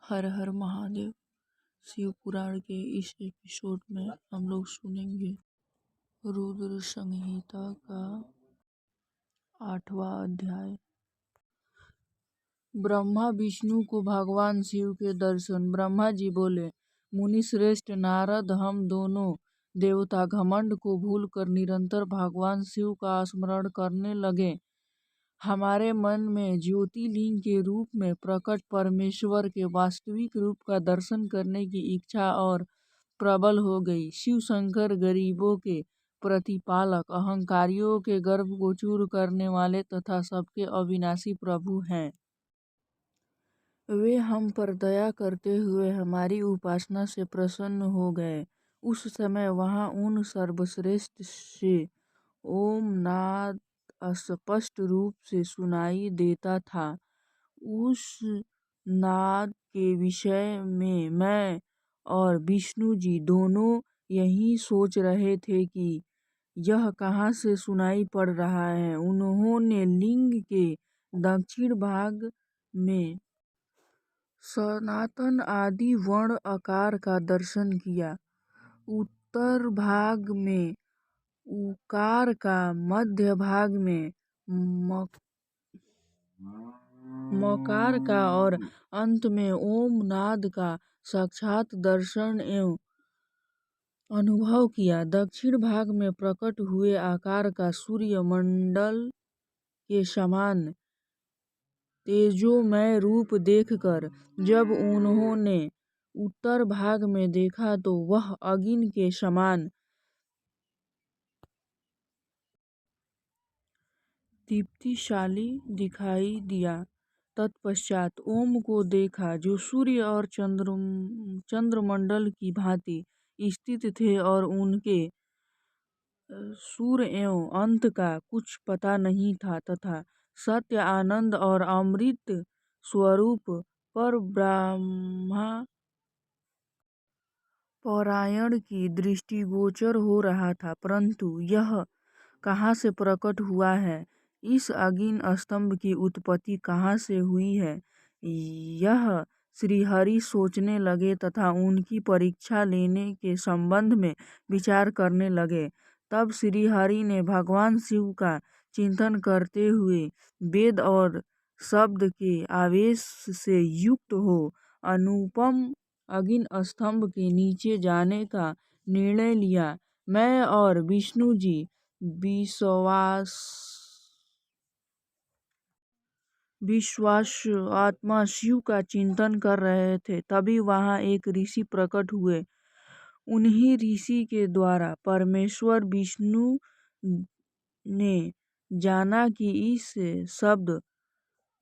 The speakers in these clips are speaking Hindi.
हर हर महादेव। शिव पुराण के इस एपिसोड में हम लोग सुनेंगे रुद्र संहिता का 8वां अध्याय। ब्रह्मा विष्णु को भगवान शिव के दर्शन। ब्रह्मा जी बोले, मुनि श्रेष्ठ नारद, हम दोनों देवता घमंड को भूलकर निरंतर भगवान शिव का स्मरण करने लगे। हमारे मन में ज्योतिर्लिंग के रूप में प्रकट परमेश्वर के वास्तविक रूप का दर्शन करने की इच्छा और प्रबल हो गई। शिव शंकर गरीबों के प्रतिपालक, अहंकारियों के गर्भ को चूर करने वाले तथा सबके अविनाशी प्रभु हैं। वे हम पर दया करते हुए हमारी उपासना से प्रसन्न हो गए। उस समय वहां उन सर्वश्रेष्ठ से ओम नाद स्पष्ट रूप से सुनाई देता था। उस नाद के विषय में मैं और विष्णु जी दोनों यही सोच रहे थे कि यह कहाँ से सुनाई पड़ रहा है। उन्होंने लिंग के दक्षिण भाग में सनातन आदि वर्ण आकार का दर्शन किया, उत्तर भाग में उकार का, मध्य भाग में मकार का और अंत में ओम नाद का साक्षात दर्शन एवं अनुभव किया। दक्षिण भाग में प्रकट हुए आकार का सूर्य मंडल के समान तेजोमय रूप देखकर जब उन्होंने उत्तर भाग में देखा तो वह अग्नि के समान दीप्तिशाली दिखाई दिया। तत्पश्चात ओम को देखा, जो सूर्य और चंद्रमंडल की भांति स्थित थे और उनके शुरू एवं अंत का कुछ पता नहीं था तथा सत्य, आनंद और अमृत स्वरूप पर ब्रह्मा परायण की दृष्टिगोचर हो रहा था। परंतु यह कहाँ से प्रकट हुआ है, इस अग्नि स्तंभ की उत्पत्ति कहाँ से हुई है, यह श्रीहरि सोचने लगे तथा उनकी परीक्षा लेने के संबंध में विचार करने लगे। तब श्रीहरि ने भगवान शिव का चिंतन करते हुए वेद और शब्द के आवेश से युक्त हो अनुपम अग्नि स्तंभ के नीचे जाने का निर्णय लिया। मैं और विष्णु जी विश्वात्मा शिव का चिंतन कर रहे थे। तभी वहां एक ऋषि प्रकट हुए। उन्हीं ऋषि के द्वारा परमेश्वर विष्णु ने जाना कि इस शब्द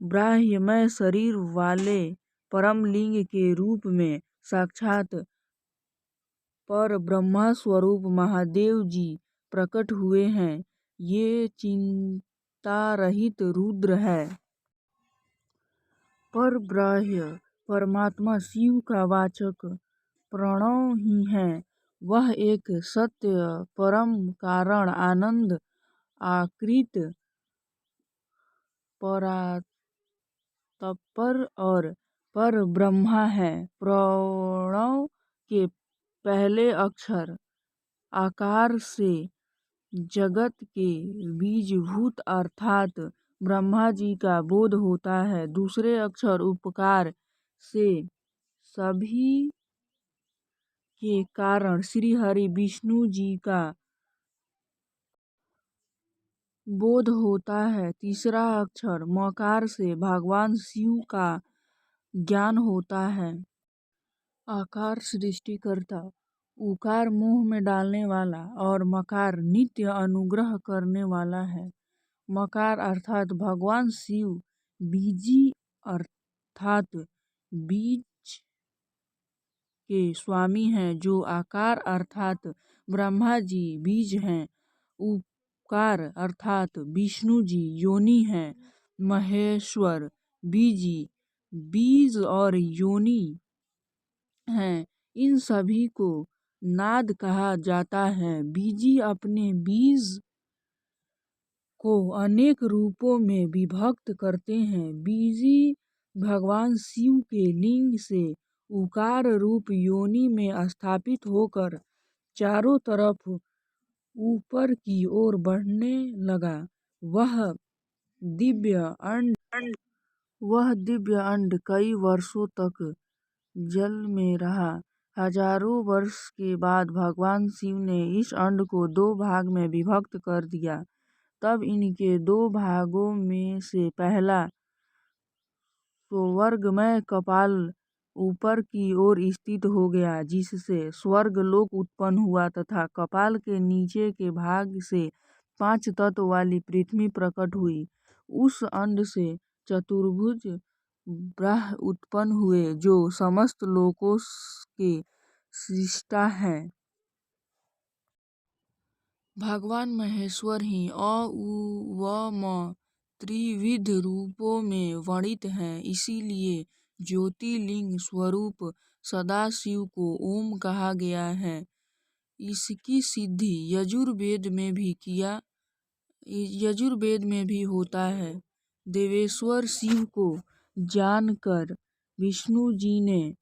ब्राह्मय शरीर वाले परम लिंग के रूप में साक्षात पर ब्रह्मा स्वरूप महादेव जी प्रकट हुए हैं। ये चिंता रहित रुद्र है। पर ब्रह्म परमात्मा शिव का वाचक प्रणव ही है। वह एक सत्य, परम कारण, आनंद आकृत, परात्पर और पर ब्रह्मा है। प्रणव के पहले अक्षर आकार से जगत के बीजभूत अर्थात ब्रह्मा जी का बोध होता है। दूसरे अक्षर उपकार से सभी के कारण श्रीहरि विष्णु जी का बोध होता है। तीसरा अक्षर मकार से भगवान शिव का ज्ञान होता है। आकार सृष्टिकर्ता, उकार मुंह में डालने वाला और मकार नित्य अनुग्रह करने वाला है। मकार अर्थात भगवान शिव बीजी अर्थात बीज के स्वामी हैं। जो आकार अर्थात ब्रह्मा जी बीज हैं। उकार अर्थात विष्णु जी योनि हैं। महेश्वर बीजी बीज और योनि हैं। इन सभी को नाद कहा जाता है। बीजी अपने बीज को अनेक रूपों में विभक्त करते हैं। बीजी भगवान शिव के लिंग से उकार रूप योनि में स्थापित होकर चारों तरफ ऊपर की ओर बढ़ने लगा। दिव्य अंड वह दिव्य अंड कई वर्षों तक जल में रहा। हजारों वर्ष के बाद भगवान शिव ने इस अंड को दो भाग में विभक्त कर दिया। तब इनके दो भागों में से पहला स्वर्गमय कपाल ऊपर की ओर स्थित हो गया, जिससे स्वर्गलोक उत्पन्न हुआ तथा कपाल के नीचे के भाग से 5 तत्व वाली पृथ्वी प्रकट हुई। उस अंड से चतुर्भुज ब्रह्म उत्पन्न हुए, जो समस्त लोकों के सृष्टा हैं। भगवान महेश्वर ही अ उ व म त्रिविध रूपों में वर्णित हैं। इसीलिए ज्योतिर्लिंग स्वरूप सदाशिव को ओम कहा गया है। इसकी सिद्धि यजुर्वेद में भी होता है। देवेश्वर शिव को जानकर विष्णु जी ने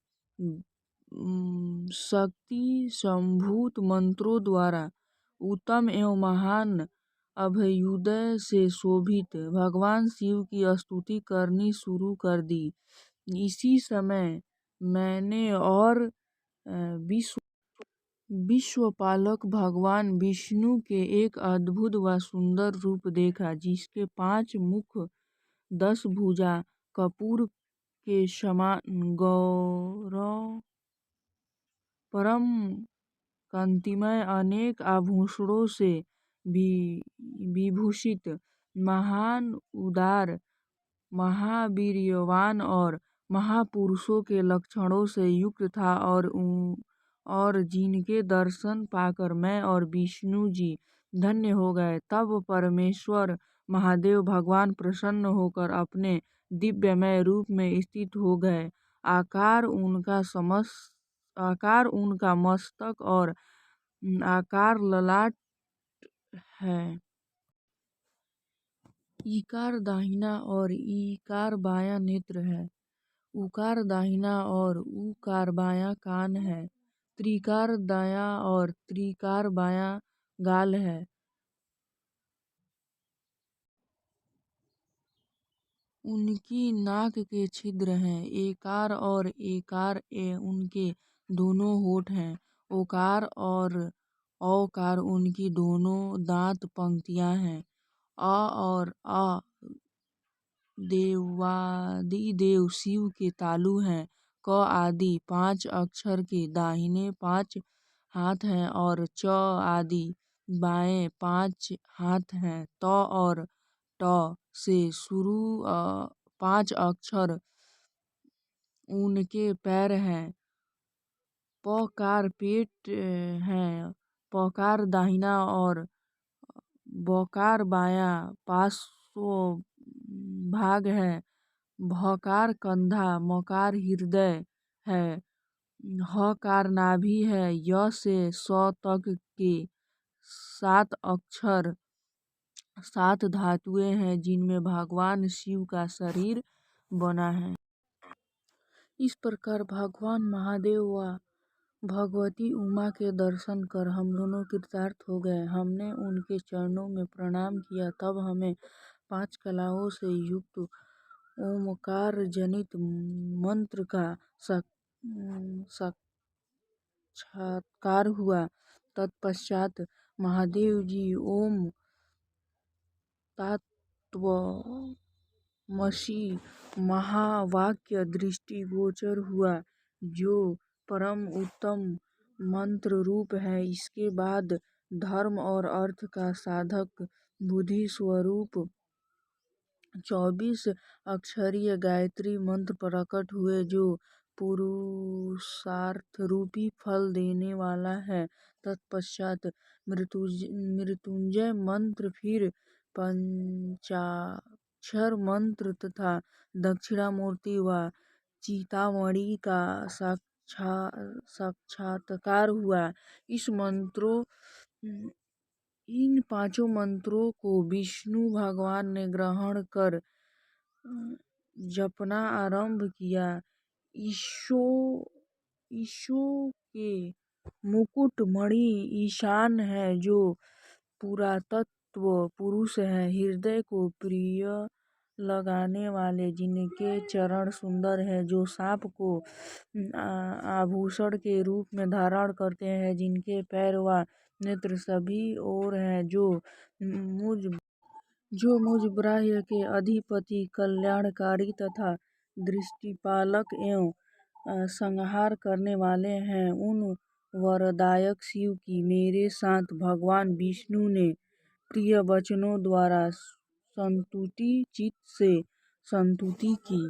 शक्ति संभूत मंत्रों द्वारा उत्तम एवं महान अभ्युदय से शोभित भगवान शिव की स्तुति करनी शुरू कर दी। इसी समय मैंने और विश्वपालक भगवान विष्णु के एक अद्भुत व सुंदर रूप देखा, जिसके 5 मुख, 10 भुजा, कपूर के समान गौरव, परम कांतिमय, अनेक आभूषणों से विभूषित, महान, उदार, महावीर्यवान और महापुरुषों के लक्षणों से युक्त था और जिनके दर्शन पाकर मैं और विष्णु जी धन्य हो गए। तब परमेश्वर महादेव भगवान प्रसन्न होकर अपने दिव्यमय रूप में स्थित हो गए। आकार उनका मस्तक और आकार ललाट है। ईकार दाहिना और ईकार बायां नेत्र है। उकार दाहिना और उकार बायां कान है। त्रिकार दायां और त्रिकार बायां गाल है। उनकी नाक के छिद्र हैं। एकार और एकार उनके दोनों होंठ हैं। ओकार और औकार उनकी दोनों दांत पंक्तियां हैं। अ और आ देवादिदेव शिव के तालु हैं। क आदि 5 अक्षर के दाहिने 5 हाथ हैं और च आदि बाएं 5 हाथ हैं। त और ट से शुरू 5 अक्षर उनके पैर हैं। पकार पेट हैं। पकार दाहिना और बकार बायां पार्श्व भाग है। भकार कंधा, मकार हृदय है। हकार नाभि है। य से स तक के 7 अक्षर 7 धातुएं हैं, जिनमें भगवान शिव का शरीर बना है। इस प्रकार भगवान महादेव व भगवती उमा के दर्शन कर हम दोनों कृतार्थ हो गए। हमने उनके चरणों में प्रणाम किया। तब हमें 5 कलाओं से युक्त ओमकार जनित मंत्र का साक्षात्कार हुआ। तत्पश्चात महादेव जी ओम तत्त्वमसि महावाक्य दृष्टिगोचर हुआ, जो परम उत्तम मंत्र रूप है। इसके बाद धर्म और अर्थ का साधक बुद्धि स्वरूप 24 अक्षरीय गायत्री मंत्र प्रकट हुए, जो पुरुषार्थ रूपी फल देने वाला है। तत्पश्चात मृत्युंजय मंत्र, फिर पंचाक्षर मंत्र तथा दक्षिणामूर्ति व चिंतामणि का साक्षात्कार हुआ। इन 5 मंत्रों को विष्णु भगवान ने ग्रहण कर जपना आरंभ किया। ईशो ईशो के मुकुट मणि ईशान है, जो पुरातत्व पुरुष है, हृदय को प्रिय लगाने वाले, जिनके चरण सुंदर है, जो सांप को आभूषण के रूप में धारण करते हैं, जिनके पैर व नेत्र सभी ओर हैं, जो मुझ ब्राह्य के अधिपति, कल्याणकारी तथा दृष्टिपालक एवं संहार करने वाले हैं, उन वरदायक शिव की मेरे साथ भगवान विष्णु ने प्रिय वचनों द्वारा संतुष्टि चित्त से स्तुति की।